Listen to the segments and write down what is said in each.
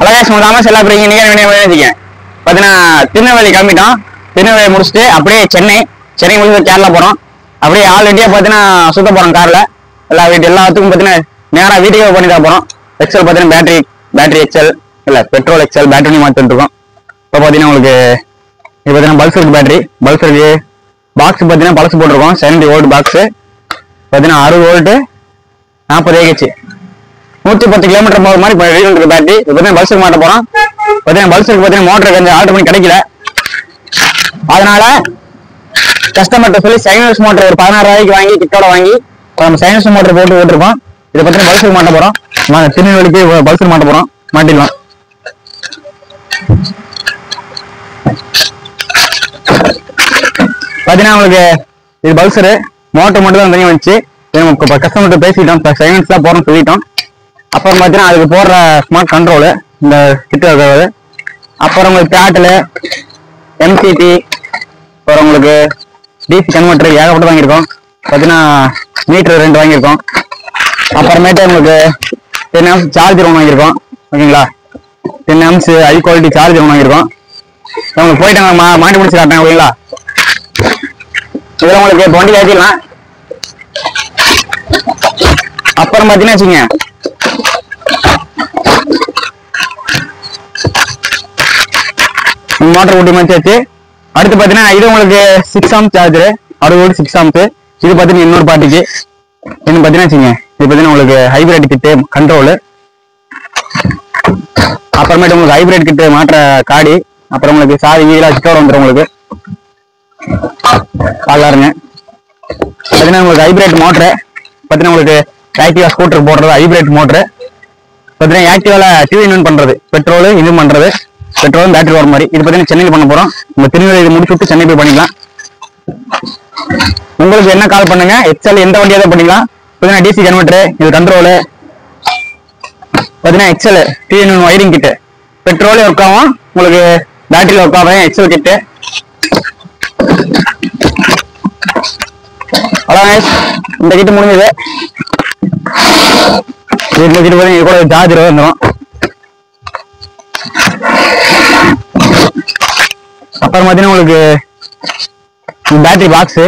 அழகாக முதலாம செல்லா போறீங்க வச்சுக்கேன். பார்த்தீங்கன்னா திருநெல்வேலி கிளம்பிட்டோம். திருநெல்வேலி முடிச்சுட்டு அப்படியே சென்னை முடிச்சு கேரளா போறோம். அப்படியே ஆல் இண்டியா பார்த்தீங்கன்னா சுத்த போறோம் கார்ல. எல்லாத்துக்கும் பார்த்தீங்கன்னா நேராக வீட்டுக்கே பண்ணி தான் போறோம். எக்ஸல் பார்த்தீங்கன்னா பேட்டரி எக்ஸல் இல்லை பெட்ரோல் எக்ஸல் பேட்டரி மாற்றிட்டு இருக்கோம். இப்போ பார்த்தீங்கன்னா உங்களுக்கு இது பார்த்தீங்கன்னா பல்ஸ் இருக்கு, பேட்டரி பல்ஸ் இருக்கு. பாக்ஸ் பார்த்தீங்கன்னா பழசு போட்டிருக்கோம். 70 வோல்ட் பாக்ஸ் பார்த்தீங்கன்னா 60 வோல்ட் 40 AH 110 கிலோமீட்டர் போகிற மாதிரி இருக்கு பேட்டரி. இப்போ பார்த்தீங்கன்னா பல்ஸுக்கு மாட்ட போறோம். பார்த்தீங்கன்னா பல்ஸுக்கு பார்த்தீங்கன்னா மோட்டர் கொஞ்சம் ஆர்டர் பண்ணி கிடைக்கல. அதனால கஸ்டமர்கிட்ட சொல்லி சைனஸ் மோட்டர் ஒரு 16 ரூபாய்க்கு வாங்கி கிட்டோட வாங்கி நம்ம சைனஸ் மோட்டர் போட்டு ஓட்டிருக்கோம். இதை பார்த்தீங்கன்னா பல்ஸுக்கு மாட்ட போறோம். திருநெல்வேலிக்கு பல்ஸுக்கு மாட்ட போறோம். மாட்டிடலாம். பார்த்தீங்கன்னா உங்களுக்கு இது பல்சரு மோட்டர் மட்டும் தான் தனியாக வந்துச்சு. கஸ்டமர்கிட்ட பேசிட்டோம், சைலன்ஸ் தான் போறோம்னு சொல்லிட்டோம். அப்புறம் பார்த்தீங்கன்னா அதுக்கு போடுற ஸ்மார்ட் கண்ட்ரோலு இந்த கிட்ட இருக்கிறது. அப்புறம் உங்களுக்கு பேட்டில் MCT அப்புறம் உங்களுக்கு DC கன்வெர்ட்டர் ஏகப்பட்டு வாங்கியிருக்கோம். பார்த்தீங்கன்னா மீட்டர் 2 வாங்கியிருக்கோம். அப்புறமேட்டு உங்களுக்கு 10 amps சார்ஜர் ஒன்று வாங்கியிருக்கோம். ஓகேங்களா, 10 amps ஹை குவாலிட்டி சார்ஜர் ஒன்று வாங்கியிருக்கோம். உங்களுக்கு போயிட்டு மாட்டி முடிச்சு காட்டேன். ஓகேங்களா, இதெல்லாம் உங்களுக்கு 20 ஏற்றிடலாம். அப்புறம் பார்த்தீங்கன்னா வச்சுங்க மோட்டர் ஊட்டி மச்சாச்சு. அடுத்து பார்த்தீங்கன்னா இது உங்களுக்கு 6 amp சார்ஜரு 60 வோல்ட் 6 amp. இது பார்த்தீங்கன்னா இன்னொரு பாட்டிக்கு இன்னும் பார்த்தீங்கன்னா வச்சுங்க இது பார்த்தீங்கன்னா உங்களுக்கு ஹைபிரிட் கிட்டு கண்ட்ரோலு. அப்புறமேட்டு உங்களுக்கு ஹைபிரிட் கிட்டு மாற்ற காடி. அப்புறம் உங்களுக்கு சாதி வீடெல்லாம் சிக்கோட வந்துடும். உங்களுக்கு பாருங்க பார்த்தீங்கன்னா உங்களுக்கு ஹைபிரிட் மோட்ரு. பார்த்தீங்கன்னா உங்களுக்கு ஆக்டிவா ஸ்கூட்டர் போடுறது ஹைபிரிட் மோட்ரு. பார்த்தீங்கன்னா ஆக்டிவால டிவி இன்வென்ட் பண்றது, பெட்ரோல் இது பண்றது, பெட்ரோலும் பேட்டரி வர மாதிரி. இது பார்த்தீங்கன்னா சென்னையில் பண்ண போறோம். நம்ம திருநெல்வேலி இது முடிச்சு விட்டு சென்னை போய் பண்ணிக்கலாம். உங்களுக்கு என்ன கால் பண்ணுங்க, எக்ஸல் எந்த வண்டியாக தான் பண்ணிக்கலாம். பார்த்தீங்கன்னா DC கன்வெர்ட்டர், இது கண்ட்ரோலு. பார்த்தீங்கன்னா எக்ஸல் டிவி இன்வென்ட் ஒயரிங் கிட்டு, பெட்ரோலே ஒர்க் ஆகும், உங்களுக்கு பேட்டரியில் ஒர்க் ஆகும். எக்ஸல் கிட்டு அவ்வளோதான். இந்த கிட்டு முடிஞ்சது. இந்த கிட்டு பார்த்தீங்கன்னா கூட சார்ஜர் வந்துடும். அப்புறம் பார்த்தீங்கன்னா உங்களுக்கு பேட்டரி பாக்ஸு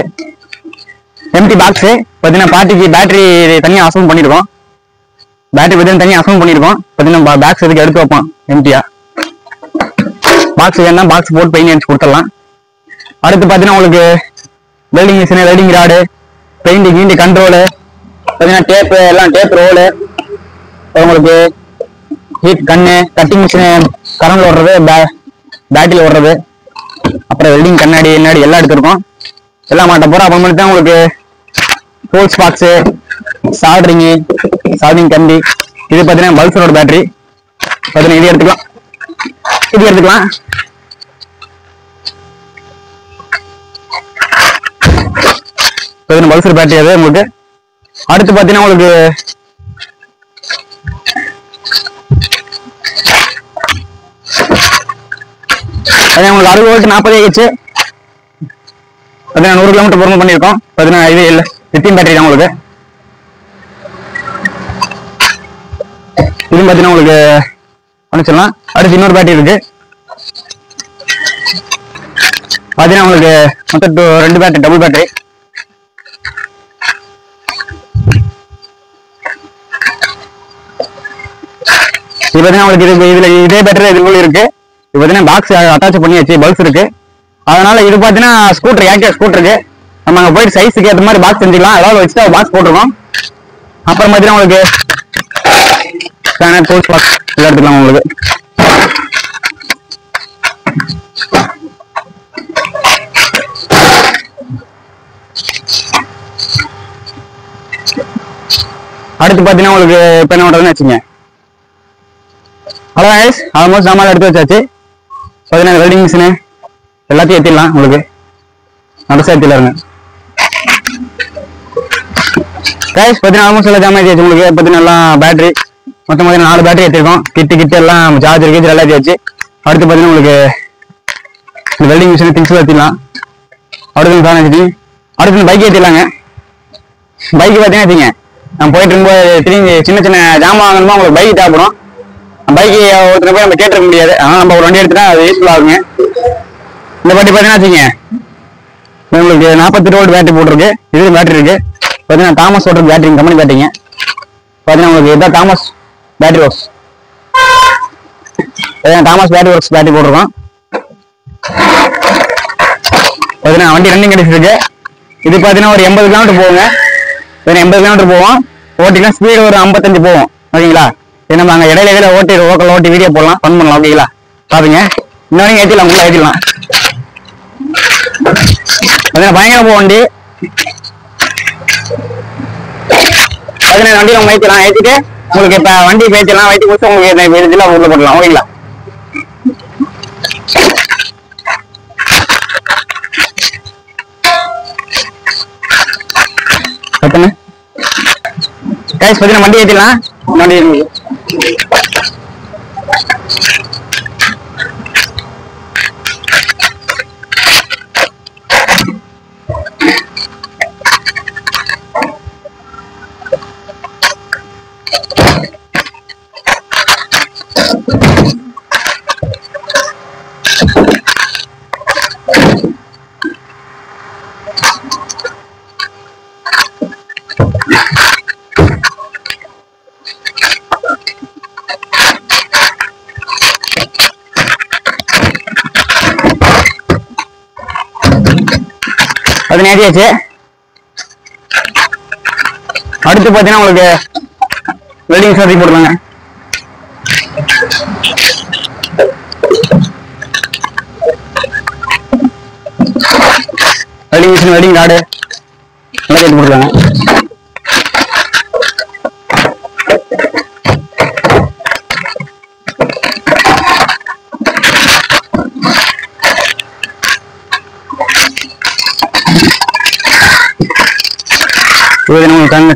எம்டி பாக்ஸு. பார்த்தீங்கன்னா பாட்டிக்கு பேட்டரி தனியாக அசௌண்ட் பண்ணியிருக்கோம். பேட்டரி பார்த்தீங்கன்னா தனியாக அசௌண்ட் பண்ணியிருக்கோம். பார்த்தீங்கன்னா பாக்ஸ் எதுக்கு எடுத்து வைப்போம் எம்டியா. பாக்ஸ் வேணா பாக்ஸ் போட்டு பெயிண்ட் அடிச்சு கொடுத்துடலாம். அடுத்து பார்த்தீங்கன்னா உங்களுக்கு welding machine, welding rod, painting கீண்டி கண்ட்ரோலு, பார்த்தீங்கன்னா டேப்பு எல்லாம் டேப் ரோலு, உங்களுக்கு ஹீட் கண்ணு, கட்டிங் மிஷினு கரண்டில் ஓடுறது, பேட்டரியில் ஓடுறது, அப்புறம் வெல்டிங் கண்ணாடி என்னாடி எல்லாம் எடுத்துருக்கோம். எல்லாம் மாட்ட போகிறோம். அப்புறமேட்டு தான் உங்களுக்கு டூல்ஸ் பாக்ஸு, சால்ட்ரிங் கண்டி. இது பார்த்தீங்கன்னா பல்சரோட பேட்டரி. பார்த்தீங்கன்னா இது எடுத்துக்கலாம். பல்சர் பேட்டரி அது உங்களுக்கு. அடுத்து பார்த்தீங்கன்னா உங்களுக்கு உங்களுக்கு 60 வோல்ட் 40 AH 100 கிலோமீட்டர் பொறுமை பண்ணியிருக்கோம். பார்த்தீங்கன்னா இது இல்லை லித்தியம் பேட்டரி தான் உங்களுக்கு. இது பார்த்தீங்கன்னா உங்களுக்கு அனுப்பிச்சிடலாம். அடுத்து இன்னொரு பேட்டரி இருக்கு. பார்த்தீங்கன்னா உங்களுக்கு மொத்தம் 2 பேட்டரி, டபுள் பேட்டரி. இது பார்த்தீங்கன்னா உங்களுக்கு இதுல இதே பேட்டரி இதுக்குள்ள இருக்கு. இது பார்த்தீங்கன்னா பாக்ஸ் அட்டாச் பண்ணியாச்சு, பல்ஸ் இருக்கு. அதனால இது பார்த்தீங்கன்னா ஸ்கூட்டர், ஆக்டிவா ஸ்கூட்டருக்கு நம்ம அங்கே போயிட்டு சைஸுக்கு ஏற்ற மாதிரி பாக்ஸ் செஞ்சுக்கலாம். அதாவது வச்சுட்டு பாக்ஸ் போட்டுருக்கோம். அப்புறம் பார்த்தீங்கன்னா உங்களுக்கு ஸ்கேனர், டூல்ஸ் பாக்ஸ் இதை எடுத்துக்கலாம் உங்களுக்கு. அடுத்து பார்த்தீங்கன்னா உங்களுக்கு இப்போ என்ன பண்ணுறதுன்னு வச்சுங்க. அவ்வளோ ஆல்மோஸ்ட் சாமான் எடுத்து வச்சாச்சு. பார்த்தீங்கன்னா வெல்டிங் மிஷினு எல்லாத்தையும் ஏற்றிடலாம் உங்களுக்கு. நடுசா ஏற்றிடலாருங்க. கேஷ் பார்த்தீங்கன்னா ஆல்மோஸ்ட் எல்லாம் ஜாமான் ஏற்றியாச்சு உங்களுக்கு. பார்த்தீங்கன்னா எல்லாம் பேட்டரி மொத்தம் பார்த்தீங்கன்னா 4 பேட்டரி ஏற்றிருக்கோம். கிட்டு எல்லாம் சார்ஜர் கீஜர் எல்லாம் ஏற்றியாச்சு. அடுத்து பார்த்தீங்கன்னா உங்களுக்கு இந்த வெல்டிங் மிஷின் திங்ஸ் ஏற்றிடலாம். அடுத்து ஃபேன் ஏற்றி அடுத்து பைக் ஏற்றிடலாங்க. பைக்கு பார்த்தீங்கன்னா வச்சுங்க நம்ம போயிட்டு இருக்கும்போது திரும்பி சின்ன ஜாமான் வாங்கணுமா உங்களுக்கு பைக் தேவைப்படும். பைக்கு ஒருத்தர் போய் நம்ம கேட்டுக்க முடியாது. ஆனால் நம்ம ஒரு வண்டி எடுத்துட்டா அது யூஸ்ஃபுல் ஆகுங்க. இந்த வண்டி பார்த்தீங்கன்னா வச்சுங்க, உங்களுக்கு 48 வோல்ட் பேட்டரி போட்டிருக்கு. இது பேட்டரி இருக்கு பார்த்தீங்கன்னா, தாமஸ் ஓட்டர் பேட்டரி கம்பெனி பேட்டரிங்க. பார்த்தீங்கன்னா உங்களுக்கு இதுதான் Thomas battery works. Thomas battery works battery போட்டிருக்கோம். பார்த்தீங்கன்னா வண்டி ரன்னிங் கிடைச்சிருக்கு. இது பார்த்தீங்கன்னா ஒரு 80 கிலோமீட்டர் போகுங்க. 80 கிலோமீட்டர் போவோம். ஓட்டிக்கலாம் ஸ்பீடு ஒரு 55 போவோம். ஓகேங்களா? நம்ம அங்கே இடையில ஓட்டி லோக்கல் ஓட்டி வீடியோ போடலாம், ஃபன் பண்ணலாம். ஓகேங்களா? பாருங்க, இன்னொரு ஏற்றிடலாம், உள்ள ஏற்றிடலாம். பார்த்தீங்கன்னா பயங்கர போக வண்டி. பார்த்தீங்கன்னா வண்டி நம்ம ஏற்றிடலாம். ஏற்றிட்டு உங்களுக்கு இப்போ வண்டி பேச்சிடலாம். வயிற்று முடிச்சு உங்களுக்கு இதெல்லாம் உள்ள போடலாம். ஓகேங்களா? கைஸ் பார்த்தீங்கன்னா வண்டி ஏற்றிடலாம். வண்டி அது நேரியாச்சு. அடுத்து பார்த்தீங்கன்னா உங்களுக்கு வெல்டிங் சர்டி போடுவாங்க. வெல்டிங் மிஷின், வெல்டிங் ராடு எல்லாம் கேட்டு போட்டுருக்காங்க.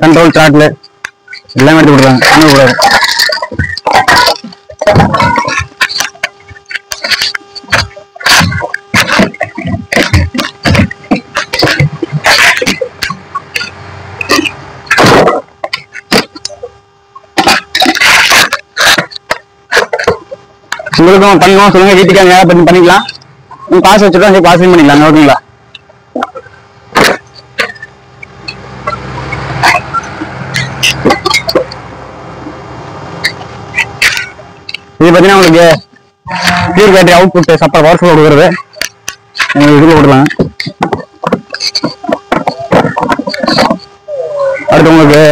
கண்ட்ரோல் சார்ட்ல எல்லாமே எடுத்து கொடுக்குறாங்க. கூடாது. உங்களுக்கும் பண்ணணும் சொல்லுங்க, வீட்டுக்கு வேலை பண்ணி பண்ணிக்கலாம். காசு வச்சுட்டோம், காசு பண்ணிக்கலாம். ஓகேங்களா? இது பார்த்தீங்கன்னா உங்களுக்கு pure battery output supper powerful கொடுக்குறது. இதுல போடலாம். அடுத்து உங்களுக்கு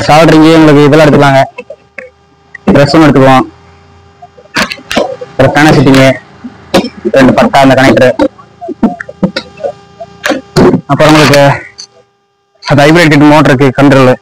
சால்ட்ரிங்கு உங்களுக்கு இதெல்லாம் எடுத்துக்கலாங்க. ட்ரெஸ்ஸும் எடுத்துக்குவோம். ஒரு கனெக்ட் செட்டிங்கு, 2 பட்டா அந்த கனெக்டரு. அப்புறம் உங்களுக்கு அது ஹைப்ரிட் மோட்டருக்கு கண்ட்ரோலு.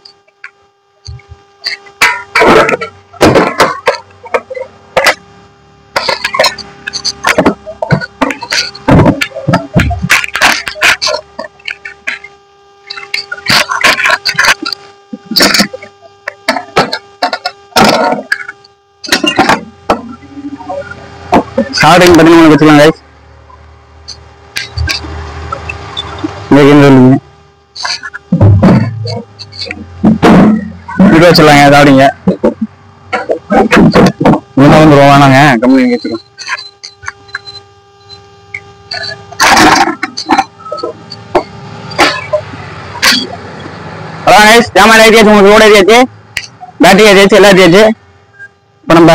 சார்டிங் பார்த்தீங்கன்னா உங்களுக்கு வச்சுக்கலாம் கைஸ். இது வச்சிடலாங்க சாப்பிடுங்க. இன்னும் வந்துடும் வேணாங்க, கம்பெனி வச்சுக்கோங்க. அதான் கைஸ், ஜாமான் ஏற்றியாச்சு, உங்களுக்கு ரோடு ஏற்றியாச்சு, பேட்டரி ஏற்றியாச்சு, எல்லாம் ஏற்றியாச்சு. இப்போ நம்ம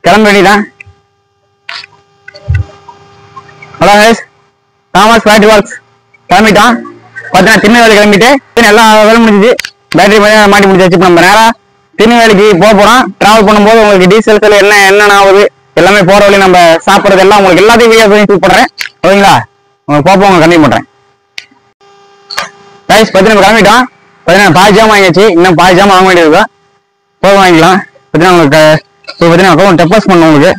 கிளம்ப வேண்டியதான். அதான் கைஸ், தாமஸ் பேட்டரி ஒர்க்ஸ் கிளம்பிட்டான். பார்த்தீங்கன்னா திருநெல்வேலி கிளம்பிட்டு எல்லா வேலை முடிஞ்சிச்சு. பேட்டரி மாட்டி முடிச்சாச்சு. இப்போ நம்ம நேராக திருநெல்வேலிக்கு போகிறோம். ட்ராவல் பண்ணும்போது உங்களுக்கு டீசல் செல் என்னென்ன ஆகுது எல்லாமே போகிற வழி நம்ம சாப்பிட்றது எல்லாம் உங்களுக்கு எல்லாத்தையும் வீடியோ ஷூட் பண்ணுறேன். ஓகேங்களா? உங்களுக்கு போப்போ உங்களுக்கு கண்டிப்பாக பண்ணுறேன். கைஸ் பார்த்தீங்கன்னா நம்ம கிளம்பிட்டோம். பார்த்தீங்கன்னா பாதி ஜாம் வாங்கியாச்சு, இன்னும் பாதி ஜாம் வாங்க வேண்டியது போக வாங்கிக்கலாம். பார்த்தீங்கன்னா உங்களுக்கு இப்போ பார்த்தீங்கன்னா அக்கௌண்ட் டெபாசிட் பண்ணணும். உங்களுக்கு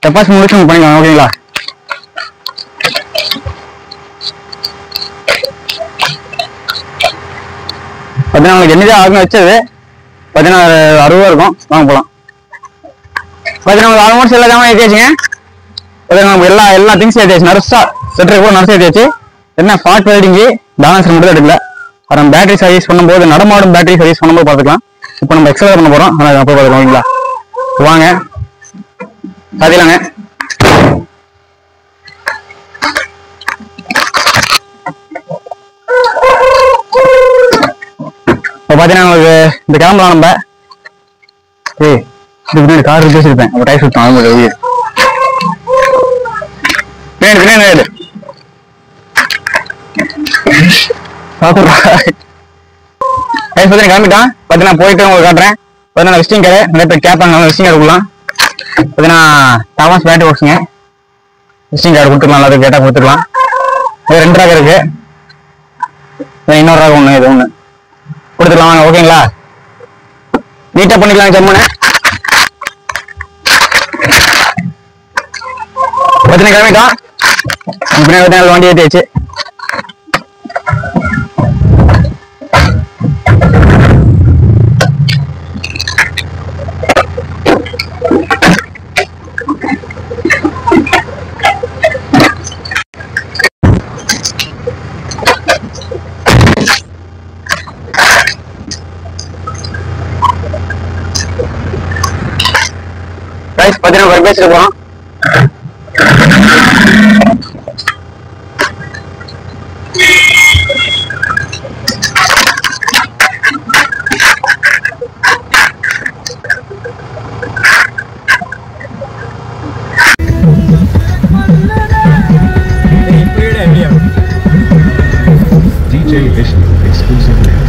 டெபாசிட் முடிச்சு உங்களுக்கு பண்ணிக்கலாம். ஓகேங்களா? பார்த்தீங்கன்னா உங்களுக்கு என்னதான் ஆகுன்னு வச்சது பார்த்தீங்கன்னா 60 இருக்கும். வாங்க போகலாம். பார்த்தீங்கன்னா உங்களுக்கு ஆல்மோஸ்ட் எல்லா ஜாமான் ஏற்றியாச்சுங்க. பார்த்தீங்கன்னா நமக்கு எல்லா திங்ஸ் ஏற்றியாச்சு. நர்ஸா செட்டர் கூட நர்ஸ் ஏற்றியாச்சு. என்ன ஃபால்ட் வெல்டிங்கு பேலன்ஸ் மட்டும் தான் எடுக்கல. அப்புறம் பேட்டரி சர்வீஸ் பண்ணும்போது, நடமாடும் பேட்டரி சர்வீஸ் பண்ணும்போது பார்த்துக்கலாம். இப்போ நம்ம எக்ஸசைஸ் பண்ண போறோம். ஆனால் போய் பார்த்துக்கோங்களா, வாங்க சாத்திலாங்க. இப்போ பார்த்தீங்கன்னா உங்களுக்கு இந்த கிளம்பலாம் நம்ம. இதுக்கு முன்னாடி கார் பேசியிருப்பேன், அப்போ டைப் சுத்தம் அது வெளியே பின்னாடி கிளம்பிட்டான். பார்த்தீங்கன்னா போயிட்டு உங்களுக்கு காட்டுறேன். பார்த்தீங்கன்னா விசிட்டிங் கடை நிறைய பேர் கேட்பாங்க, விசிட்டிங் கார்டு கொடுக்கலாம். பார்த்தீங்கன்னா தாமஸ் பேட்டரி ஒர்க்ஸுங்க, விசிட்டிங் கார்டு கொடுத்துக்கலாம், எல்லாத்துக்கும் கேட்டால் கொடுத்துக்கலாம். இது 2 ரகம் இருக்கு, இன்னொரு ரகம் ஒன்று, இது ஒன்று கொடுத்துக்கலாம். வாங்க, ஓகேங்களா? நீட்டாக பண்ணிக்கலாம். ஜம்முன்னு பார்த்தீங்கன்னா கிளம்பிட்டான். பின்னாடி வண்டி ஏற்றியாச்சு. பார்த்தீங்கன்னா ஒரு பேசிட்டு போறோம். DJ Vishnu exclusive mix.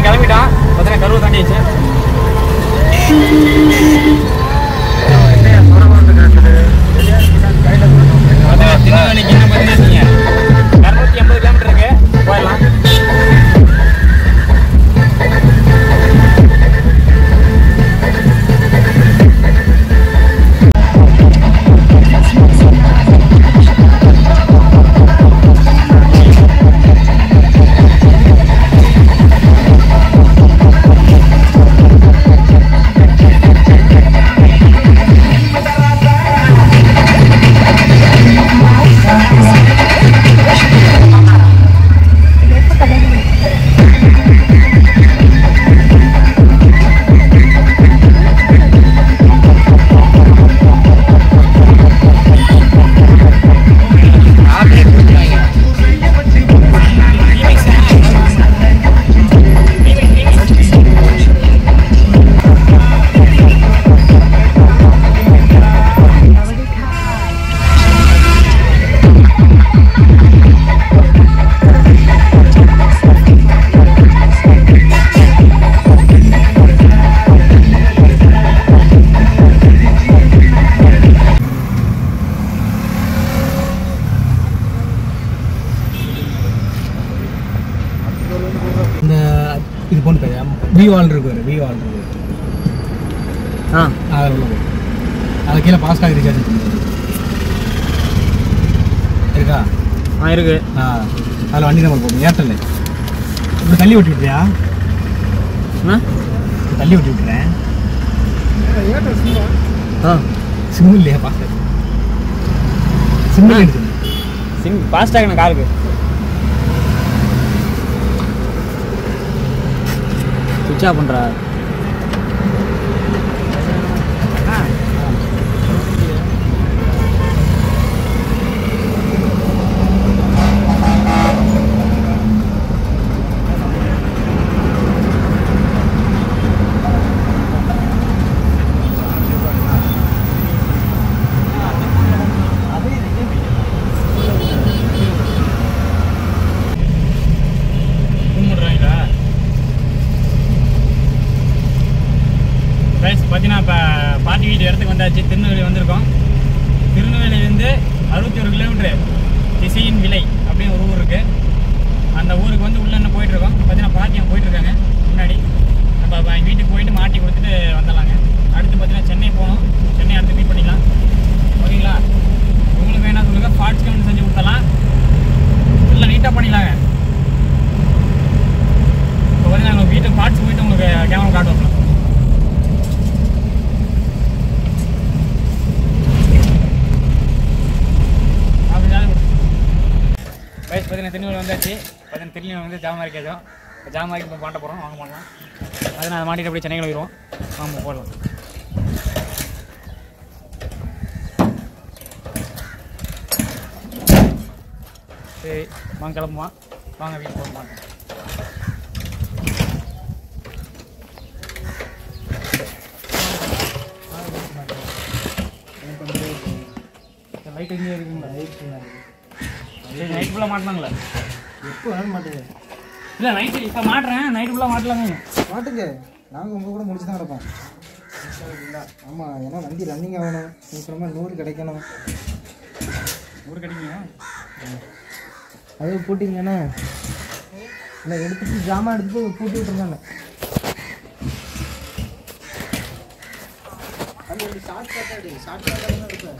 கிளம்பிட்டான். பார்த்தீங்கன்னா கருவு தாண்டிச்சு. திருநெல்வேலிக்கு என்ன பார்த்தீங்கன்னா 280 கிலோமீட்டர் இருக்கு, போயிடலாம். இது போன் பையா வி வால் இருக்கு, வி வால் இருக்கு. அது கீழே ஃபாஸ்டாக ரீசார்ஜ் இருக்கா? இருக்கு. அதில் வண்டி நம்பர் போகும். ஏர்டெல் இப்படி தள்ளி விட்டு விட்டுறியா? தள்ளி விட்டு விட்டுறேன். சிம் இல்லையா? ஃபாஸ்டாக சிம் இல்லை. சிம் ஃபாஸ்டாக காருக்கு சுவிட்ச் ஆஃப் பண்ணுறா. திருநெல்வேலி வந்தாச்சு. பார்த்தீங்கன்னா திருநெல்வேலி வந்து ஜாமாரி கேட்கும். ஜாமாரிக்கு இப்போ மாட்ட போகிறோம். வாங்க பண்ணலாம். அதை நான் மாட்டிட்டு அப்படியே சென்னை கிளம்பிடுவோம். வாங்க போடலாம். சரி வாங்க கிளம்புமா. வாங்க வீட்டுக்கு போக மாட்டோம். லைட் எங்கேயே இருக்குங்களா? நைட் ஃபுல்லாக மாட்டினாங்களா? எப்போ வேணும் மாட்டுங்க. இல்லை நைட்டு இப்போ மாட்டுறேன். நைட்டு ஃபுல்லாக மாட்டலாங்க. மாட்டுங்க. நாங்கள் உங்கள் கூட முடிச்சு தான் கிடப்போம். ஆமாம், ஏன்னா வண்டி ரன்னிங் ஆகணும். நீங்கள் சொன்ன மாதிரி 100 கிடைக்கணும். 100 கிடைக்குங்க. அது பூட்டிங்கண்ணே. இல்லை எடுத்துட்டு ஜாமான் எடுத்துட்டு பூட்டி விட்டுருந்தாங்க. அது ஷார்ட் கட்டாடி ஷார்ட் கட்டாக எடுப்பேன்.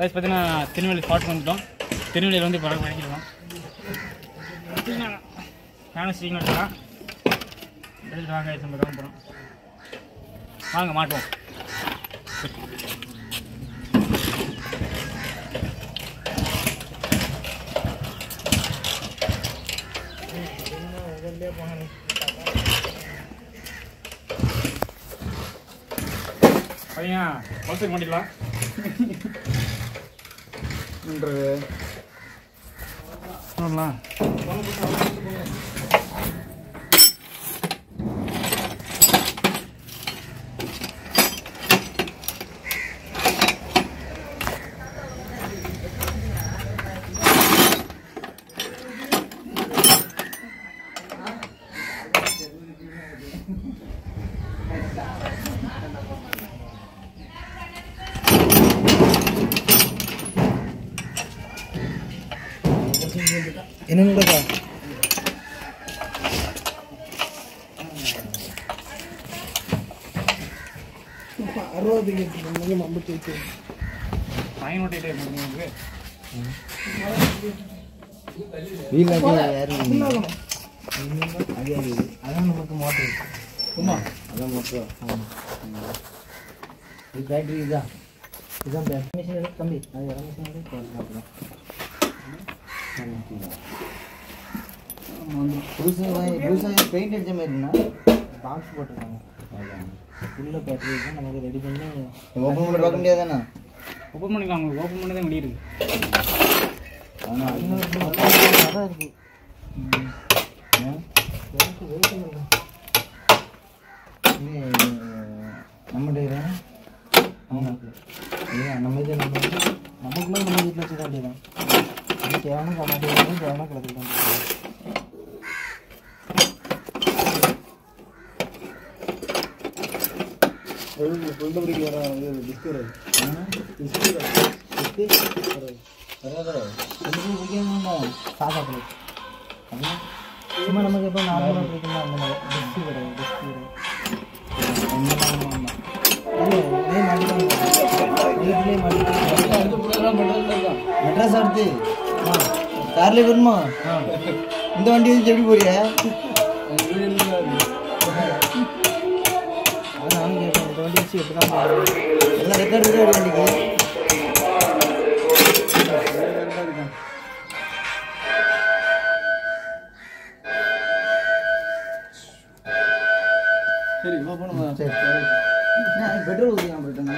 பார்த்தீங்கன்னா திருநெல்வேலி ஸ்பாட் வந்துட்டோம். திருநெல்வேலியில் வந்து இப்போ வரைக்கிடுவோம். நானும் ஸ்ரீங்க எடுத்துக்கலாம். எடுத்துட்டு வாங்க நம்ம கிளம்புறோம். வாங்க மாட்டுவோம். பையன் பல்சர் பண்ணிடலாம். சொல்லலாம். என்னங்கடா 60 58 ஃபைன் ஓட்டிகிட்டே இருக்கு. அதான் நமக்கு மோட்டர். அதான் மோட்டர். இது பேட்டரி இதுதான் மிஷின் எடுத்து தம்பி. அது இடம் மிஷின் எடுத்து புதுசாக பெயிண்ட் அடித்த மாதிரினா பாக்ஸ் போட்டிருக்காங்க. உள்ள பேட்டரி தான் நமக்கு ரெடி பண்ணி ஓப்பன் பண்ணி பார்க்க முடியாதானே? ஓப்பன் பண்ணிக்கலாம். உங்களுக்கு ஓப்பன் பண்ணி தான் வெளியே இருக்குது. ஆனால் அதான் இருக்குது. நம்ம டேரா நம்ம இது நமக்குள்ள நம்ம வீட்டில் வச்சு தான் வேண்டியதான். தேவையான கமாட்டி தேவையான கிடக்கு தான். சொல்லுபடிக்கு வர டிஸ்க் வராது. சாதா சும்மா நமக்கு எப்போ நார்மலாக பிடிக்கணும் அந்த மாதிரி டிஸ்க் வராது. டிஸ்க் வராது. மெட்ராஸ் அடுத்து கார்ல வருமா? இந்த வண்டி வச்சு எப்படி போறியா? நானும் கேட்பேன். இந்த வண்டி வச்சு எப்படி தான் எல்லாம் ரெக்கார்டு இருக்கு வண்டிக்கு. சரி போகணுமா? சரி பெட்ரோல் ஊற்றிக்கலாம் போயிட்டேண்ணா.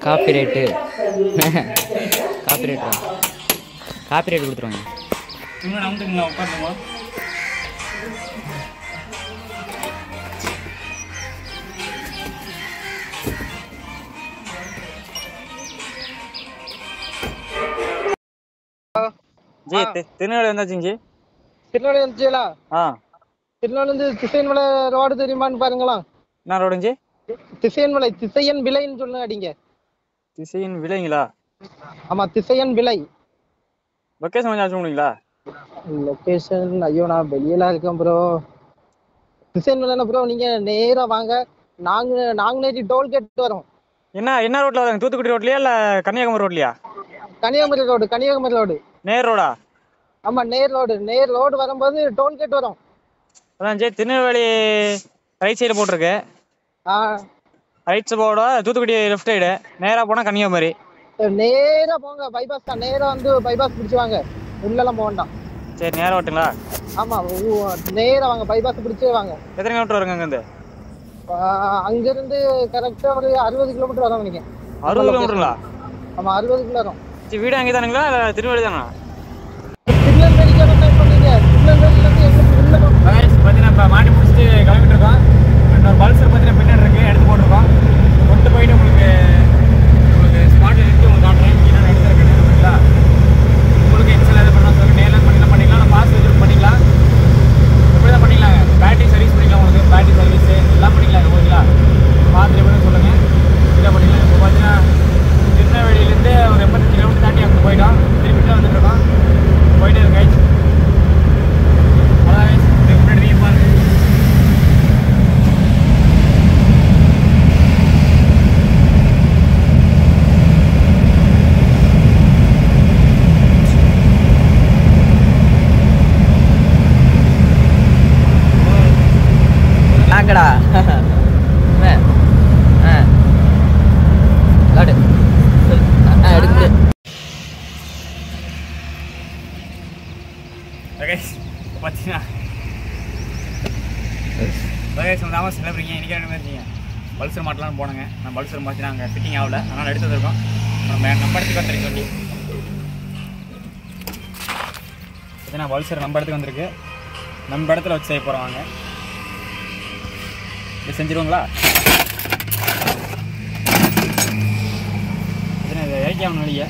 காப்பிரைட்டு காப்பிரைட் கொடுத்துருவாங்க. இன்னும் நம்பிட்டுங்களா? உட்காந்துமா. ஜி திருநெல்வேலி வந்தாச்சுங்க ஜி. திருநெல்வேலி வந்துச்சுங்களா? திருநெல்வேலி திசையன்மலை ரோடு தெரியுமான்னு பாருங்களா. என்ன ரோடுங்க ஜி? திசையன்மலை திசையன் விலைன்னு சொல்லுங்க அடிங்க. திசையன் விலைங்களா? ஆமா திசையன் விலை. லொக்கேஷன் கொஞ்சம் அனுப்பிச்சுங்களா? லொக்கேஷன் ஐயோ நான் வெளியெல்லாம் இருக்கேன் ப்ரோ. திசையன் விலைன்னா ப்ரோ நீங்க நேரா வாங்க. நாங்குநேரி டோல்கேட் வரும். என்ன ரோட்ல வராங்க? தூத்துக்குடி ரோட்லயா இல்ல கன்னியாகுமரி ரோட்லயா? கன்னியாகுமரி ரோடு. நேர் ரோடா? ஆமா நேர் ரோடு வரும்போது டோல்கேட் வரும். அதான் ஜி திருநெல்வேலி ரைட் சைடு போட்டிருக்கு. ரைட் சைடோட தூத்துக்குடி லெஃப்ட் சைடு நேரா போனா கன்னியாகுமரி. நேரா போங்க, பைபாஸ் தான். நேரா வந்து பைபாஸ் பிடிச்சு வாங்க, உள்ளெல்லாம் போக வேண்டாம். சரி நேரா ஓட்டுங்களா? ஆமா நேரா வாங்க, பைபாஸ் பிடிச்சே வாங்க. எத்தனை கிலோமீட்டர் வருங்க அங்கிருந்து? அங்கிருந்து கரெக்டா ஒரு 60 கிலோமீட்டர் வரும் நினைக்கிறேன். 60 கிலோமீட்டருங்களா? ஆமா 60 கிலோ வரும். சரி வீடு அங்கே தானுங்களா இல்லை திருநெல்வேலி தானா? திருநெல்வேலிக்கு டைப் பண்ணீங்க. திருநெல்வேலியிலேருந்து எங்களுக்கு உள்ள பார்த்தீங்கன்னா இப்போ மாட்டி முடிச்சுட்டு கிளம்பிட்டு இருக்கோம். இன்னொரு பல்சர் பார்த்தீங்கன்னா பின்னாடி இருக்குது, எடுத்து போட்டிருக்கோம். கொண்டு போயிட்டு உங்களுக்கு ஸ்பாட்டில் எடுத்து உங்களுக்கு காட்டுறேன். என்னென்ன எடுத்துருக்கேன் ஓகேங்களா? உங்களுக்கு எக்ஸல் எது பண்ணலாம் சொல்லி நேரில் பண்ணிக்கலாம். நான் பாஸ் வச்சு பண்ணிக்கலாம். எப்படி தான் பண்ணிக்கலாங்க. பேட்டரி சர்வீஸ் பண்ணிக்கலாம். உங்களுக்கு பேட்டரி சர்வீஸ் எல்லாம் பண்ணிக்கலாம் ஓகேங்களா? பார்த்துட்டு எப்படி சொல்லுங்கள், இதாக பண்ணிக்கலாம். இப்போ பார்த்தீங்கன்னா திருநெல்வேலியிலேருந்து ஒரு 85 கிலோமீட்டர் தாண்டி அங்கே போயிட்டோம். திருப்பி தான் வந்துட்டு இருக்கோம். போயிட்டே இருக்கேன். அதான் இதுக்கு முன்னாடி நீ பாருங்க. நாங்கடா எடுத்து ஓகே இப்போ பார்த்தீங்கன்னா ஓகே தாமஸ் கிளம்புறீங்க. இன்றைக்கி ரெண்டு மாதிரி இருக்கீங்க. பல்சர் மாட்டலாம்னு போனோங்க. நான் பல்சர் பார்த்தீங்கன்னா அங்கே ஃபிட்டிங் ஆகல, அதனால் எடுத்து வந்திருக்கோம். நம்ம இடத்துக்கு வந்துருக்கு சொல்லி பார்த்தீங்கன்னா பல்சர் நம்ம இடத்துக்கு வந்திருக்கு. நம்ம இடத்துல வச்சு செய்ய போகிறோம். வாங்க இது செஞ்சுருவோங்களா? இதை இறக்கி ஆகணும் வெளியே.